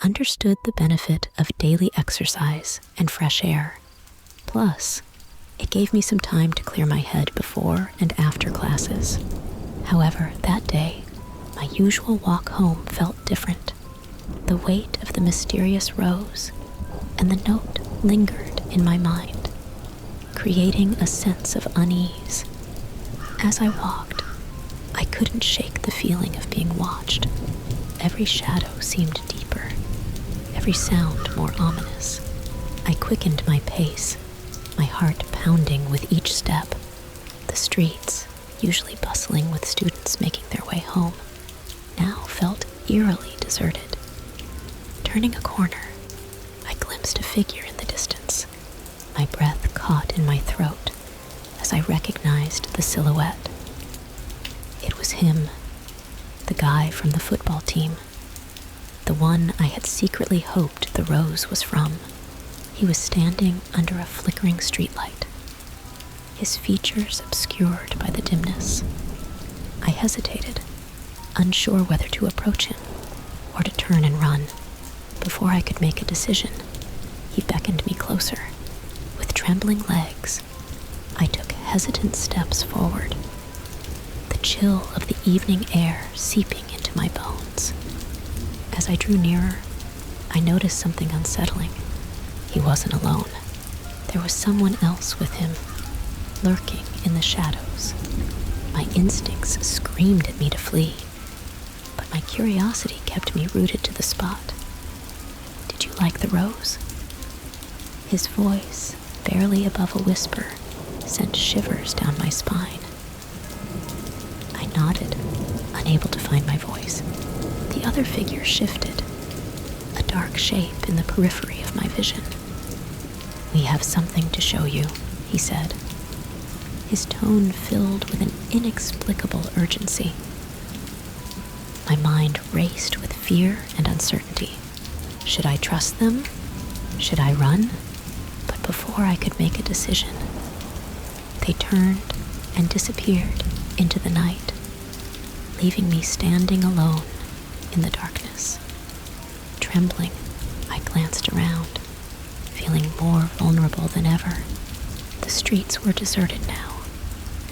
understood the benefit of daily exercise and fresh air. Plus, it gave me some time to clear my head before and after classes. However, that day, my usual walk home felt different. The weight of the mysterious rose and the note lingered in my mind, creating a sense of unease. As I walked, I couldn't shake the feeling of being watched. Every shadow seemed deeper, every sound more ominous. I quickened my pace, my heart pounding with each step. The streets, usually bustling with students making their way home, now felt eerily deserted. Turning a corner, I glimpsed a figure in the distance. My breath caught in my throat as I recognized the silhouette. It was him, the guy from the football team, the one I had secretly hoped the rose was from. He was standing under a flickering streetlight, his features obscured by the dimness. I hesitated, unsure whether to approach him or to turn and run. Before I could make a decision, he beckoned me closer. With trembling legs, I took hesitant steps forward, the chill of the evening air seeping into my bones. As I drew nearer, I noticed something unsettling. He wasn't alone. There was someone else with him, lurking in the shadows. My instincts screamed at me to flee, but my curiosity kept me rooted to the spot. "Did you like the rose?" His voice, barely above a whisper, sent shivers down my spine. I nodded, unable to find my voice. The other figure shifted, a dark shape in the periphery of my vision. "We have something to show you," he said, his tone filled with an inexplicable urgency. My mind raced with fear and uncertainty. Should I trust them? Should I run? But before I could make a decision, they turned and disappeared into the night, leaving me standing alone in the darkness. Trembling, I glanced around, feeling more vulnerable than ever. The streets were deserted now,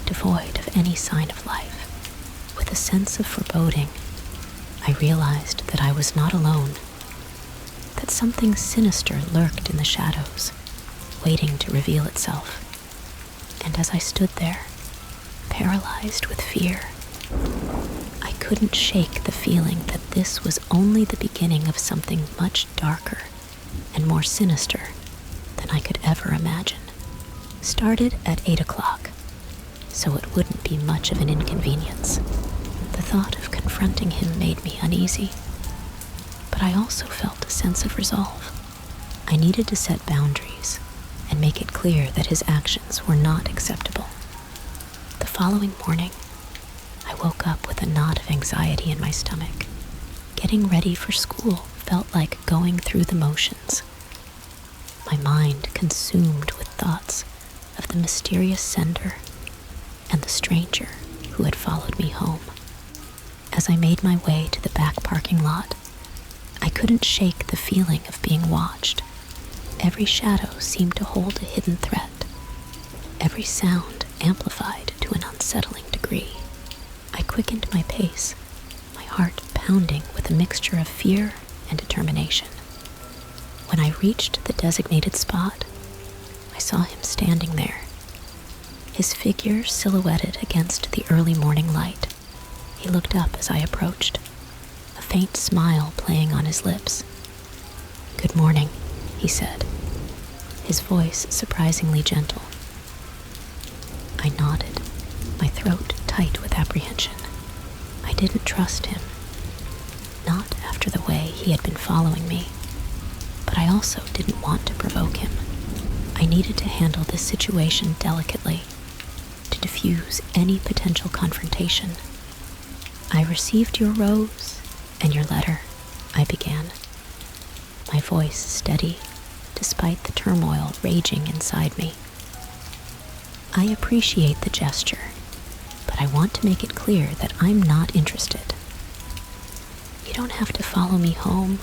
devoid of any sign of life. With a sense of foreboding, I realized that I was not alone, that something sinister lurked in the shadows, waiting to reveal itself. And as I stood there, paralyzed with fear, I couldn't shake the feeling that this was only the beginning of something much darker and more sinister than I could ever imagine. Started at 8 o'clock, so it wouldn't be much of an inconvenience. The thought of confronting him made me uneasy, but I also felt a sense of resolve. I needed to set boundaries and make it clear that his actions were not acceptable. The following morning, I woke up with a knot of anxiety in my stomach. Getting ready for school felt like going through the motions. My mind consumed with thoughts of the mysterious sender and the stranger who had followed me home. As I made my way to the back parking lot, I couldn't shake the feeling of being watched. Every shadow seemed to hold a hidden threat, every sound amplified to an unsettling degree. I quickened my pace, my heart pounding with a mixture of fear and determination. When I reached the designated spot, I saw him standing there, his figure silhouetted against the early morning light. He looked up as I approached, a faint smile playing on his lips. "Good morning," he said, his voice surprisingly gentle. I nodded, my throat tight with apprehension. I didn't trust him, not after the way he had been following me, but I also didn't want to provoke him. I needed to handle this situation delicately, to diffuse any potential confrontation. "I received your rose and your letter," I began, my voice steady despite the turmoil raging inside me. "I appreciate the gesture, but I want to make it clear that I'm not interested. You don't have to follow me home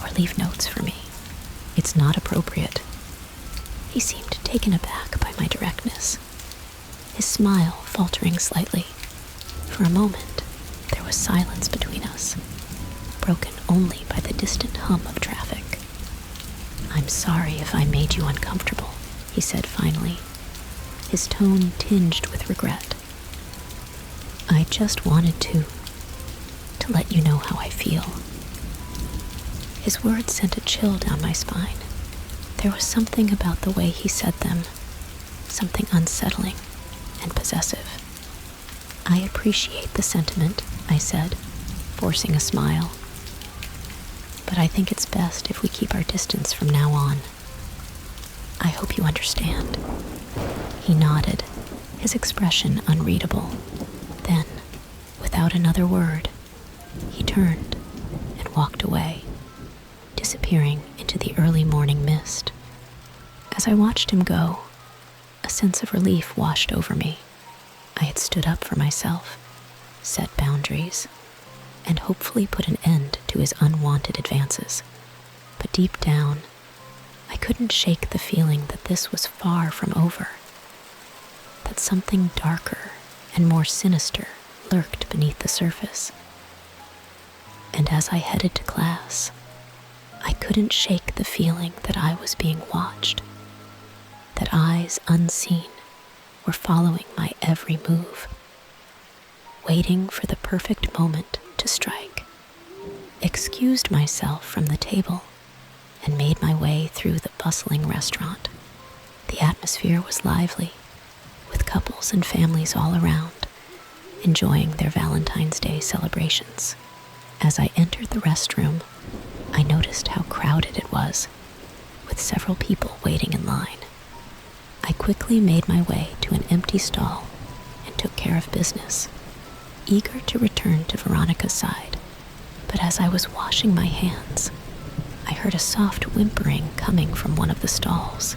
or leave notes for me. It's not appropriate." He seemed taken aback by my directness, his smile faltering slightly. For a moment, there was silence between us, broken only by the distant hum of traffic. "I'm sorry if I made you uncomfortable," he said finally, his tone tinged with regret. "I just wanted to let you know how I feel." His words sent a chill down my spine. There was something about the way he said them, something unsettling and possessive. "I appreciate the sentiment," I said, forcing a smile. "But I think it's best if we keep our distance from now on. I hope you understand." He nodded, his expression unreadable. Then, without another word, he turned and walked away, disappearing into the early morning mist. As I watched him go, a sense of relief washed over me. I had stood up for myself, set boundaries, and hopefully put an end to his unwanted advances. But deep down, I couldn't shake the feeling that this was far from over, that something darker and more sinister lurked beneath the surface. And as I headed to class, I couldn't shake the feeling that I was being watched, that eyes unseen were following my every move, waiting for the perfect moment to strike. Excused myself from the table and made my way through the bustling restaurant. The atmosphere was lively, with couples and families all around, enjoying their Valentine's Day celebrations. As I entered the restroom, I noticed how crowded it was, with several people waiting in line. I quickly made my way to an empty stall and took care of business, eager to return to Veronica's side. But as I was washing my hands, I heard a soft whimpering coming from one of the stalls.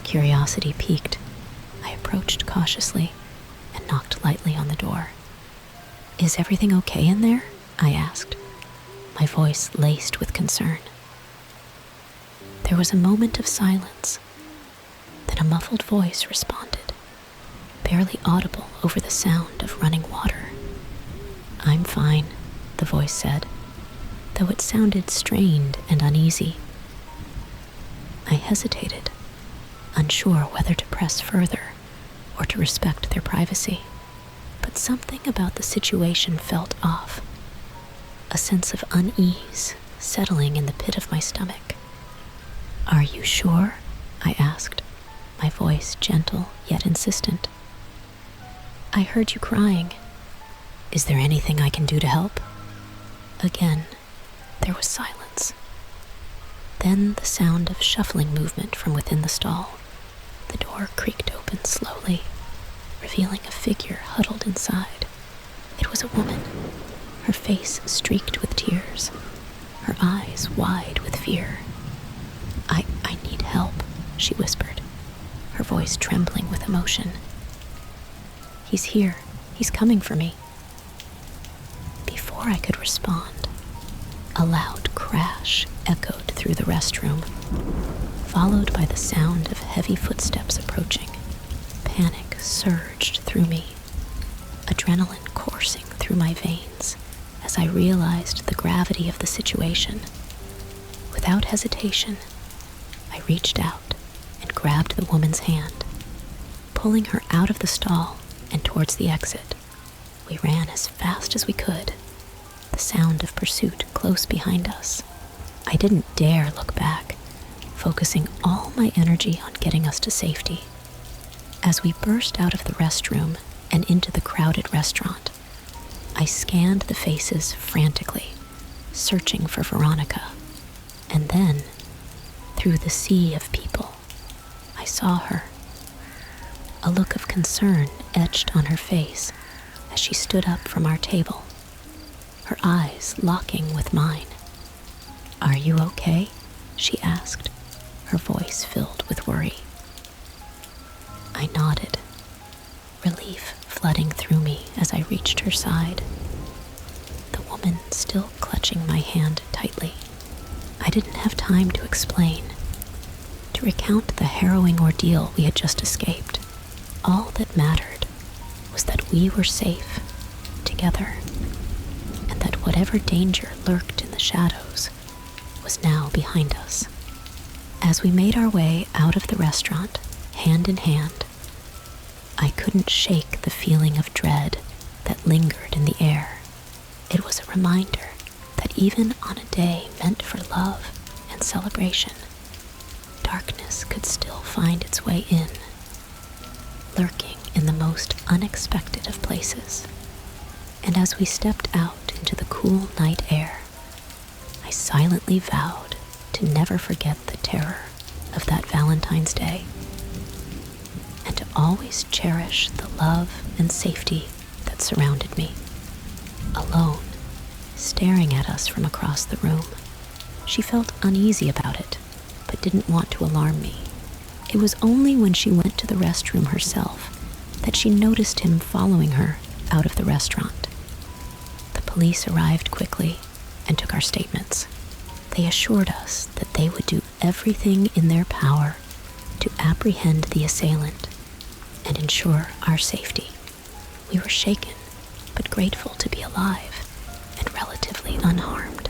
Curiosity piqued. I approached cautiously and knocked lightly on the door. "Is everything okay in there?" I asked, my voice laced with concern. There was a moment of silence. Then a muffled voice responded, barely audible over the sound of running water. "I'm fine," the voice said, though it sounded strained and uneasy. I hesitated, unsure whether to press further or to respect their privacy. But something about the situation felt off, a sense of unease settling in the pit of my stomach. "Are you sure?" I asked, my voice gentle yet insistent. "I heard you crying. Is there anything I can do to help?" Again, there was silence. Then the sound of shuffling movement from within the stall. The door creaked open slowly, revealing a figure huddled inside. It was a woman, her face streaked with tears, her eyes wide with fear. I need help," she whispered, her voice trembling with emotion. "He's here. He's coming for me." Before I could respond, a loud crash echoed through the restroom, followed by the sound of heavy footsteps approaching. Panic surged through me, adrenaline coursing through my veins as I realized the gravity of the situation. Without hesitation, I reached out and grabbed the woman's hand, pulling her out of the stall and towards the exit. We ran as fast as we could, the sound of pursuit close behind us. I didn't dare look back, focusing all my energy on getting us to safety. As we burst out of the restroom and into the crowded restaurant, I scanned the faces frantically, searching for Veronica. And then, through the sea of people, I saw her. A look of concern etched on her face as she stood up from our table, her eyes locking with mine. "Are you okay?" she asked, her voice filled with worry. I nodded, relief flooding through me as I reached her side, the woman still clutching my hand tightly. I didn't have time to explain, to recount the harrowing ordeal we had just escaped. All that mattered was that we were safe together, and that whatever danger lurked in the shadows was now behind us. As we made our way out of the restaurant, hand in hand, I couldn't shake the feeling of dread that lingered in the air. It was a reminder that even on a day meant for love and celebration, darkness could still find its way in, lurking in the most unexpected of places. And as we stepped out into the cool night air, I silently vowed to never forget the terror of that Valentine's Day, and to always cherish the love and safety that surrounded me. Alone, staring at us from across the room, she felt uneasy about it, but didn't want to alarm me. It was only when she went to the restroom herself that she noticed him following her out of the restaurant. The police arrived quickly and took our statements. They assured us that they would do everything in their power to apprehend the assailant and ensure our safety. We were shaken, but grateful to be alive and relatively unharmed.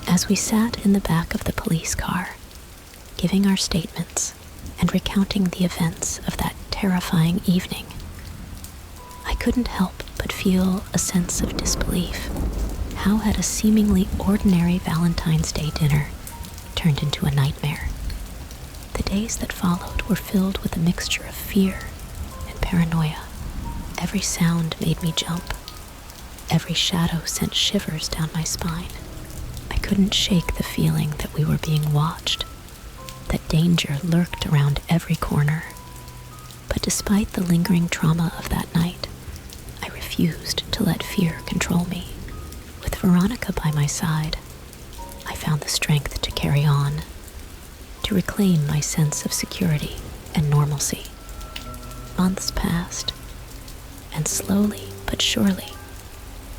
As we sat in the back of the police car, giving our statements and recounting the events of that terrifying evening, I couldn't help but feel a sense of disbelief. How had a seemingly ordinary Valentine's Day dinner turned into a nightmare? The days that followed were filled with a mixture of fear and paranoia. Every sound made me jump. Every shadow sent shivers down my spine. I couldn't shake the feeling that we were being watched, that danger lurked around every corner. But despite the lingering trauma of that night, I refused to let fear control me. With Veronica by my side, I found the strength to carry on, to reclaim my sense of security and normalcy. Months passed, and slowly but surely,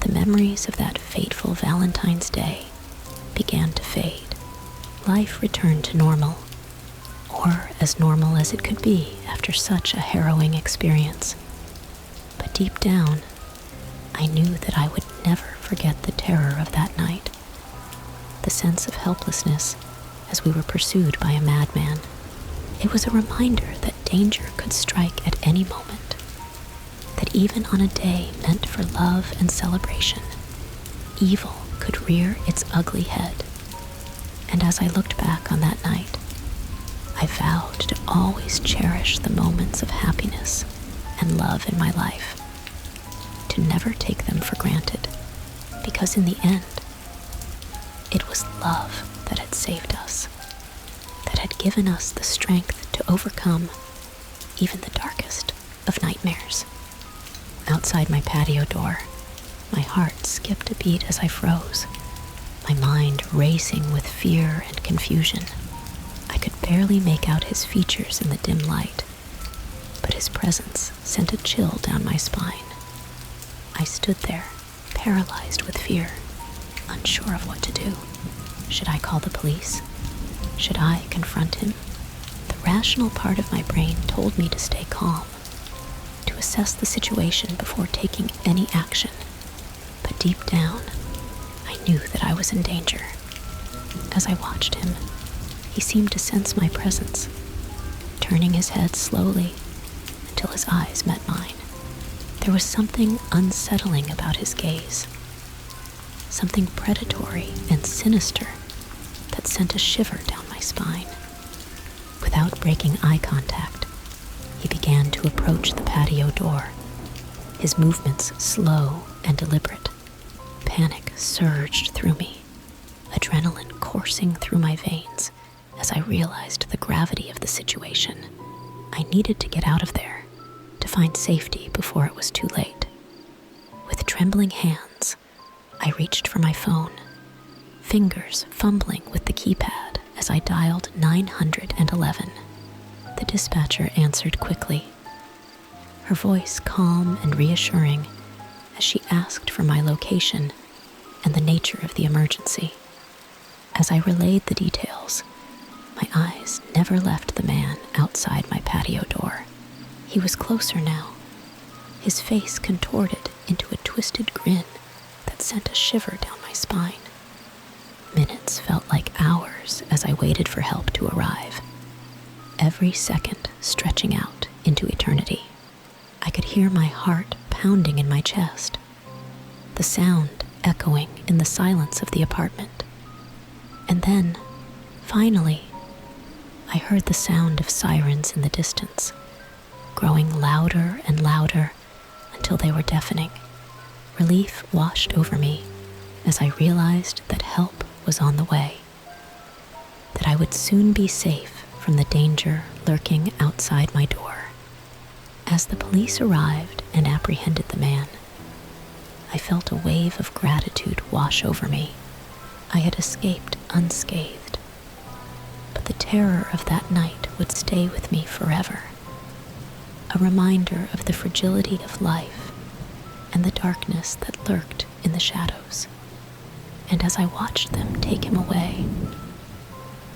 the memories of that fateful Valentine's Day began to fade. Life returned to normal, or as normal as it could be after such a harrowing experience. But deep down, I knew that I would never forget the terror of that night, the sense of helplessness as we were pursued by a madman. It was a reminder that danger could strike at any moment, that even on a day meant for love and celebration, evil could rear its ugly head. And as I looked back on that night, I vowed to always cherish the moments of happiness and love in my life, to never take them for granted, because in the end, it was love that had saved us, that had given us the strength to overcome even the darkest of nightmares. Outside my patio door, my heart skipped a beat as I froze, my mind racing with fear and confusion. I could barely make out his features in the dim light, but his presence sent a chill down my spine. I stood there, paralyzed with fear, unsure of what to do. Should I call the police? Should I confront him? The rational part of my brain told me to stay calm, to assess the situation before taking any action. But deep down, I knew that I was in danger. As I watched him, he seemed to sense my presence, turning his head slowly until his eyes met mine. There was something unsettling about his gaze, something predatory and sinister that sent a shiver down my spine. Without breaking eye contact, he began to approach the patio door, his movements slow and deliberate. Panic surged through me, adrenaline coursing through my veins as I realized the gravity of the situation. I needed to get out of there, to find safety before it was too late. With trembling hands, I reached for my phone, fingers fumbling with the keypad as I dialed 911. The dispatcher answered quickly, her voice calm and reassuring as she asked for my location and the nature of the emergency. As I relayed the details, my eyes never left the man outside my patio door. He was closer now, his face contorted into a twisted grin that sent a shiver down my spine. Minutes felt like hours as I waited for help to arrive, every second stretching out into eternity. I could hear my heart pounding in my chest, the sound echoing in the silence of the apartment. And then, finally, I heard the sound of sirens in the distance, growing louder and louder until they were deafening. Relief washed over me as I realized that help was on the way, that I would soon be safe from the danger lurking outside my door. As the police arrived and apprehended the man, I felt a wave of gratitude wash over me. I had escaped unscathed, but the terror of that night would stay with me forever, a reminder of the fragility of life and the darkness that lurked in the shadows. And as I watched them take him away,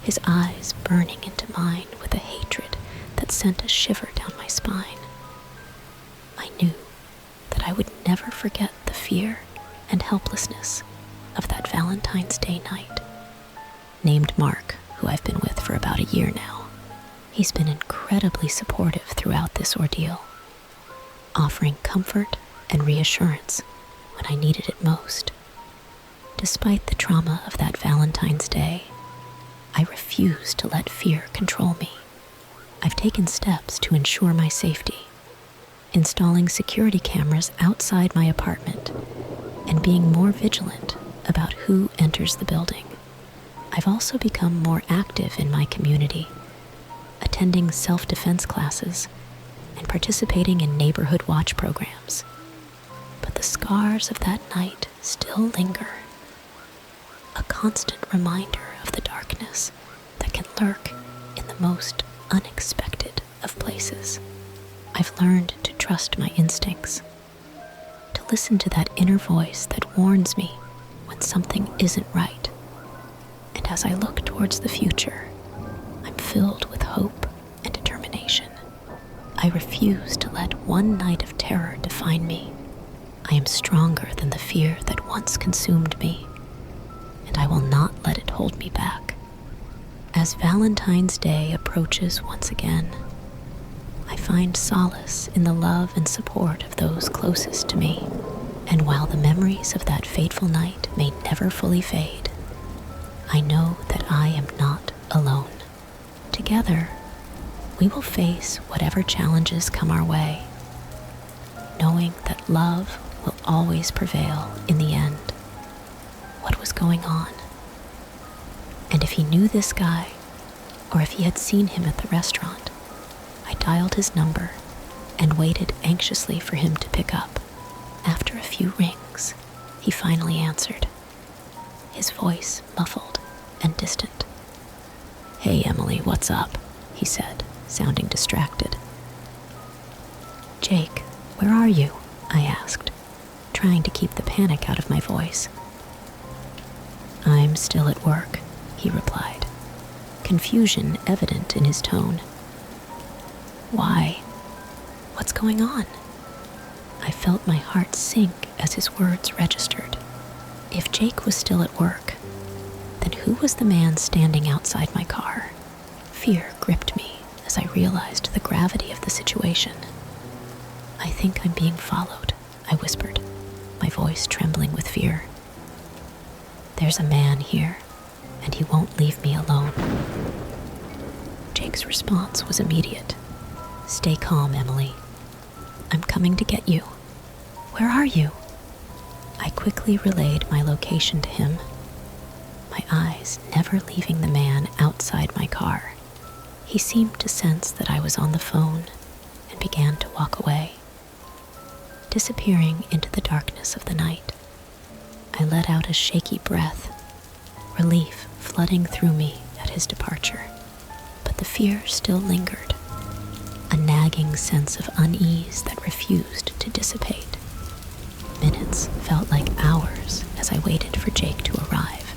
his eyes burning into mine with a hatred that sent a shiver down my spine, I knew that I would never forget the fear and helplessness of that Valentine's Day night. Named Mark, who I've been with for about a year now, he's been incredibly supportive throughout this ordeal, offering comfort and reassurance when I needed it most. Despite the trauma of that Valentine's Day, I refuse to let fear control me. I've taken steps to ensure my safety, installing security cameras outside my apartment and being more vigilant about who enters the building. I've also become more active in my community, attending self-defense classes and participating in neighborhood watch programs. But the scars of that night still linger, a constant reminder of the darkness that can lurk in the most unexpected of places. I've learned to trust my instincts, to listen to that inner voice that warns me when something isn't right. And as I look towards the future, I'm filled with hope and determination. I refuse to let one night of terror define me. I am stronger than the fear that once consumed me, and I will not let it hold me back. As Valentine's Day approaches once again, I find solace in the love and support of those closest to me. And while the memories of that fateful night may never fully fade, I know that I am not alone. Together, we will face whatever challenges come our way, knowing that love will always prevail in the end. What was going on? And if he knew this guy, or if he had seen him at the restaurant, I dialed his number and waited anxiously for him to pick up. After a few rings, he finally answered, his voice muffled and distant. "Hey, Emily, what's up?" he said, sounding distracted. "Jake, where are you?" I asked, trying to keep the panic out of my voice. "I'm still at work," he replied, confusion evident in his tone. "Why? What's going on?" I felt my heart sink as his words registered. If Jake was still at work, then who was the man standing outside my car? Fear gripped me as I realized the gravity of the situation. "I think I'm being followed," I whispered, my voice trembling with fear. "There's a man here, and he won't leave me alone." Jake's response was immediate. "Stay calm, Emily. I'm coming to get you. Where are you?" I quickly relayed my location to him, my eyes never leaving the man outside my car. He seemed to sense that I was on the phone and began to walk away, disappearing into the darkness of the night. I let out a shaky breath, relief flooding through me at his departure, but the fear still lingered, a nagging sense of unease that refused to dissipate. Minutes felt like hours as I waited for Jake to arrive.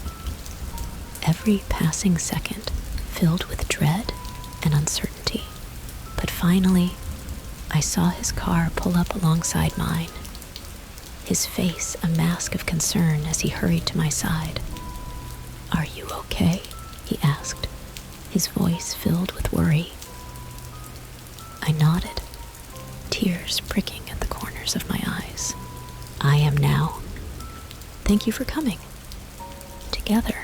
every passing second filled with dread and uncertainty. But finally, I saw his car pull up alongside mine, his face a mask of concern as he hurried to my side. "Are you okay?" he asked, his voice filled with worry. I nodded, tears pricking at the corners of my eyes. "I am now. Thank you for coming." Together,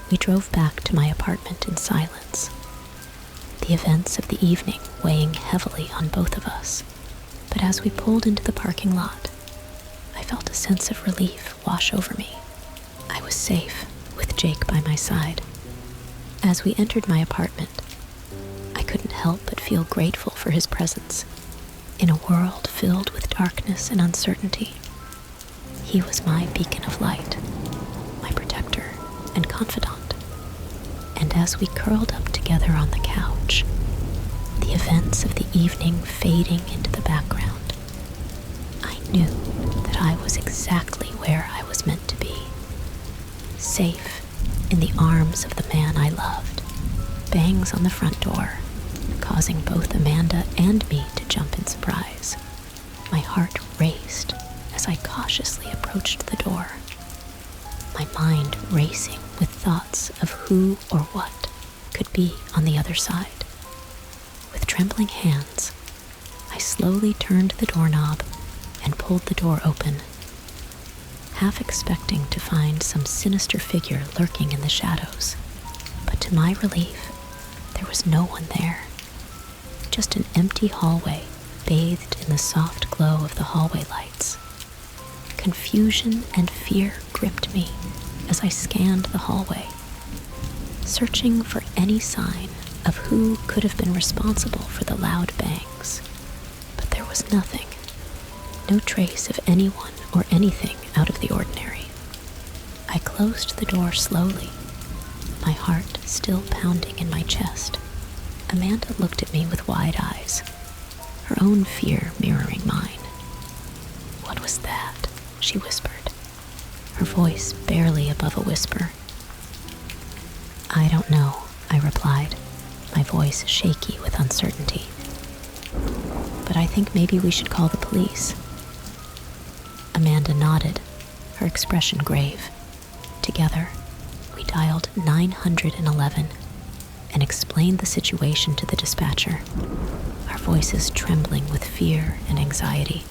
we drove back to my apartment in silence, the events of the evening weighing heavily on both of us. But as we pulled into the parking lot, I felt a sense of relief wash over me. I was safe with Jake by my side. As we entered my apartment, I couldn't help but feel grateful for his presence. In a world filled with darkness and uncertainty, he was my beacon of light, my protector and confidant. And as we curled up together on the couch, the events of the evening fading into the background, I knew that I was exactly where I was meant to be, safe in the arms of the man I loved. Bangs on the front door, causing both Amanda and me to jump in surprise. My heart raced as I cautiously approached the door, my mind racing with thoughts of who or what could be on the other side. With trembling hands, I slowly turned the doorknob and pulled the door open, half expecting to find some sinister figure lurking in the shadows. But to my relief, there was no one there. Just an empty hallway bathed in the soft glow of the hallway lights. Confusion and fear gripped me as I scanned the hallway, searching for any sign of who could have been responsible for the loud bangs. But there was nothing, no trace of anyone or anything out of the ordinary. I closed the door slowly, my heart still pounding in my chest. Amanda looked at me with wide eyes, her own fear mirroring mine. "What was that?" she whispered, her voice barely above a whisper. "I don't know," I replied, my voice shaky with uncertainty. "But I think maybe we should call the police." Amanda nodded, her expression grave. Together, we dialed 911 and explained the situation to the dispatcher, our voices trembling with fear and anxiety.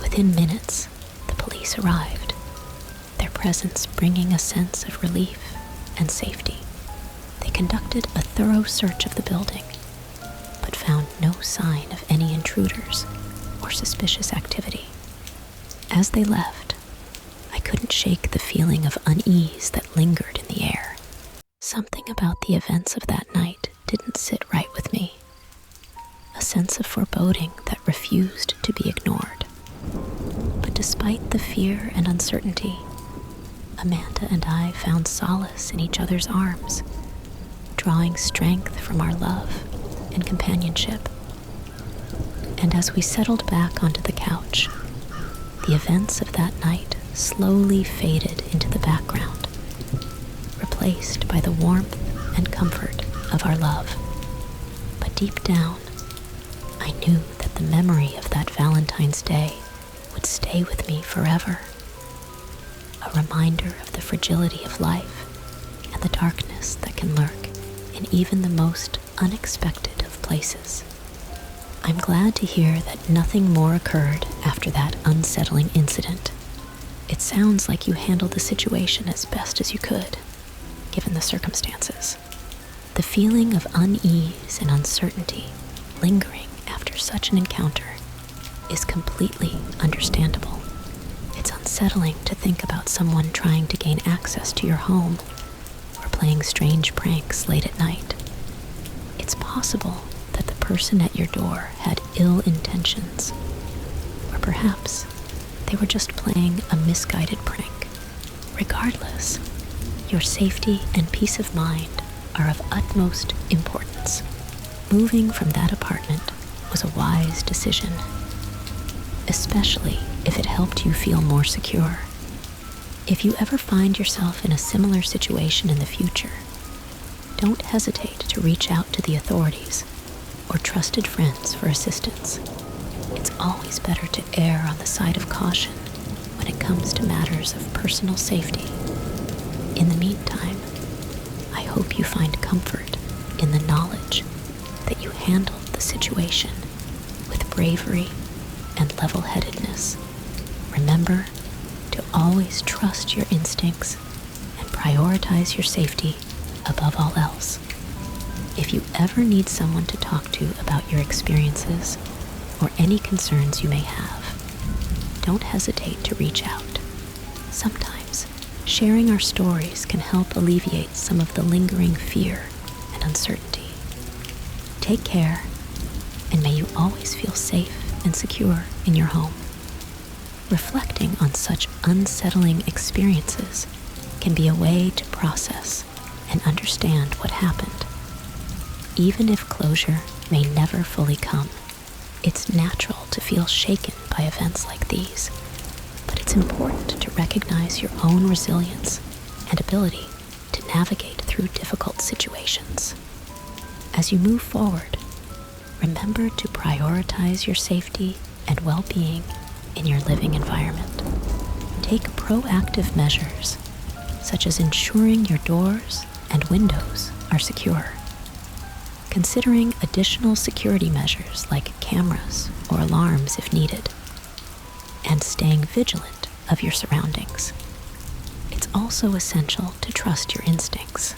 Within minutes, the police arrived, their presence bringing a sense of relief and safety. They conducted a thorough search of the building, but found no sign of any intruders or suspicious activity. As they left, I couldn't shake the feeling of unease that lingered in the air. Something about the events of that night didn't sit right with me, a sense of foreboding that refused to be ignored. But despite the fear and uncertainty, Amanda and I found solace in each other's arms, drawing strength from our love and companionship. And as we settled back onto the couch, the events of that night slowly faded into the background, replaced by the warmth and comfort of our love. But deep down, I knew that the memory of that Valentine's Day would stay with me forever, a reminder of the fragility of life and the darkness that can lurk in even the most unexpected of places. I'm glad to hear that nothing more occurred after that unsettling incident. It sounds like you handled the situation as best as you could, given the circumstances. The feeling of unease and uncertainty lingering after such an encounter is completely understandable. It's unsettling to think about someone trying to gain access to your home or playing strange pranks late at night. It's possible that the person at your door had ill intentions, or perhaps they were just playing a misguided prank. Regardless, your safety and peace of mind are of utmost importance. Moving from that apartment was a wise decision, especially if it helped you feel more secure. If you ever find yourself in a similar situation in the future, don't hesitate to reach out to the authorities or trusted friends for assistance. It's always better to err on the side of caution when it comes to matters of personal safety. In the meantime, I hope you find comfort in the knowledge that you handled the situation with bravery and level-headedness. Remember to always trust your instincts and prioritize your safety above all else. If you ever need someone to talk to about your experiences or any concerns you may have, don't hesitate to reach out. Sometimes, sharing our stories can help alleviate some of the lingering fear and uncertainty. Take care, and may you always feel safe and secure in your home. Reflecting on such unsettling experiences can be a way to process and understand what happened. Even if closure may never fully come, it's natural to feel shaken by events like these, but it's important to recognize your own resilience and ability to navigate through difficult situations. As you move forward, remember to prioritize your safety and well-being in your living environment. Take proactive measures, such as ensuring your doors and windows are secure. Considering additional security measures like cameras or alarms if needed, and staying vigilant of your surroundings. It's also essential to trust your instincts.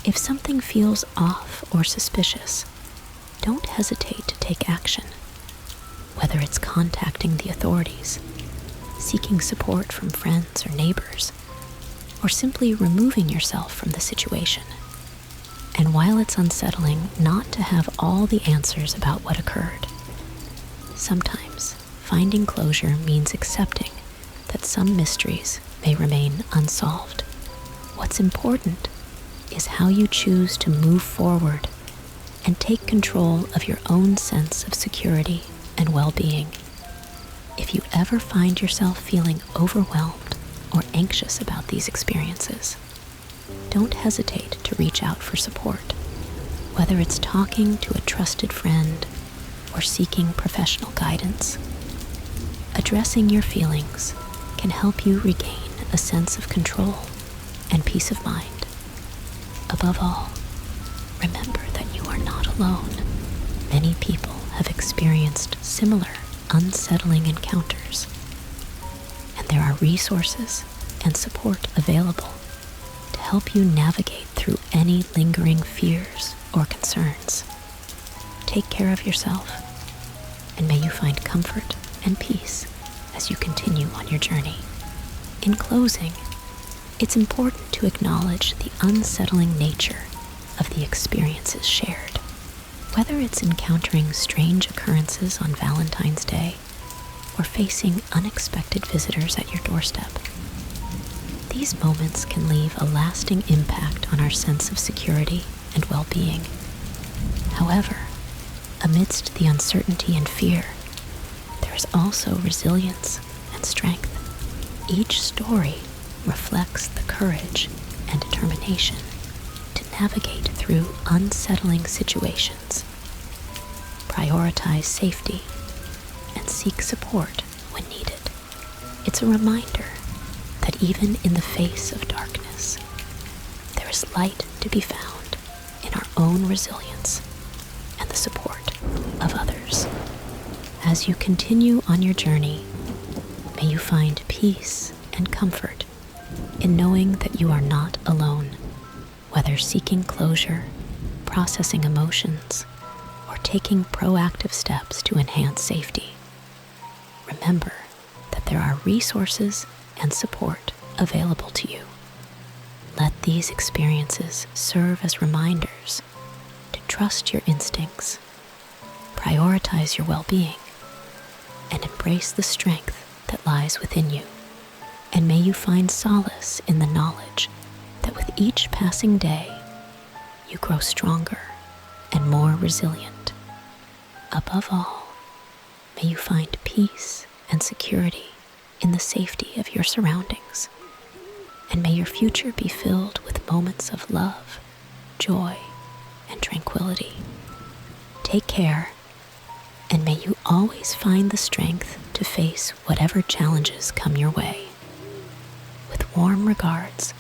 If something feels off or suspicious, don't hesitate to take action. Whether it's contacting the authorities, seeking support from friends or neighbors, or simply removing yourself from the situation. And while it's unsettling not to have all the answers about what occurred, sometimes finding closure means accepting that some mysteries may remain unsolved. What's important is how you choose to move forward and take control of your own sense of security and well-being. If you ever find yourself feeling overwhelmed or anxious about these experiences, don't hesitate to reach out for support, whether it's talking to a trusted friend or seeking professional guidance. Addressing your feelings can help you regain a sense of control and peace of mind. Above all, remember that you are not alone. Many people have experienced similar unsettling encounters, and there are resources and support available to help you navigate through any lingering fears or concerns. Take care of yourself, and may you find comfort and peace as you continue on your journey. In closing, it's important to acknowledge the unsettling nature of the experiences shared. Whether it's encountering strange occurrences on Valentine's Day or facing unexpected visitors at your doorstep, these moments can leave a lasting impact on our sense of security and well-being. However, amidst the uncertainty and fear, there is also resilience and strength. Each story reflects the courage and determination to navigate through unsettling situations, prioritize safety, and seek support when needed. It's a reminder that even in the face of darkness, there is light to be found in our own resilience and the support of others. As you continue on your journey, may you find peace and comfort in knowing that you are not alone, whether seeking closure, processing emotions, or taking proactive steps to enhance safety. Remember that there are resources and support available to you. Let these experiences serve as reminders to trust your instincts, prioritize your well-being, and embrace the strength that lies within you. And may you find solace in the knowledge that with each passing day, you grow stronger and more resilient. Above all, may you find peace and security in the safety of your surroundings. and may your future be filled with moments of love, joy, and tranquility. Take care, and may you always find the strength to face whatever challenges come your way. With warm regards,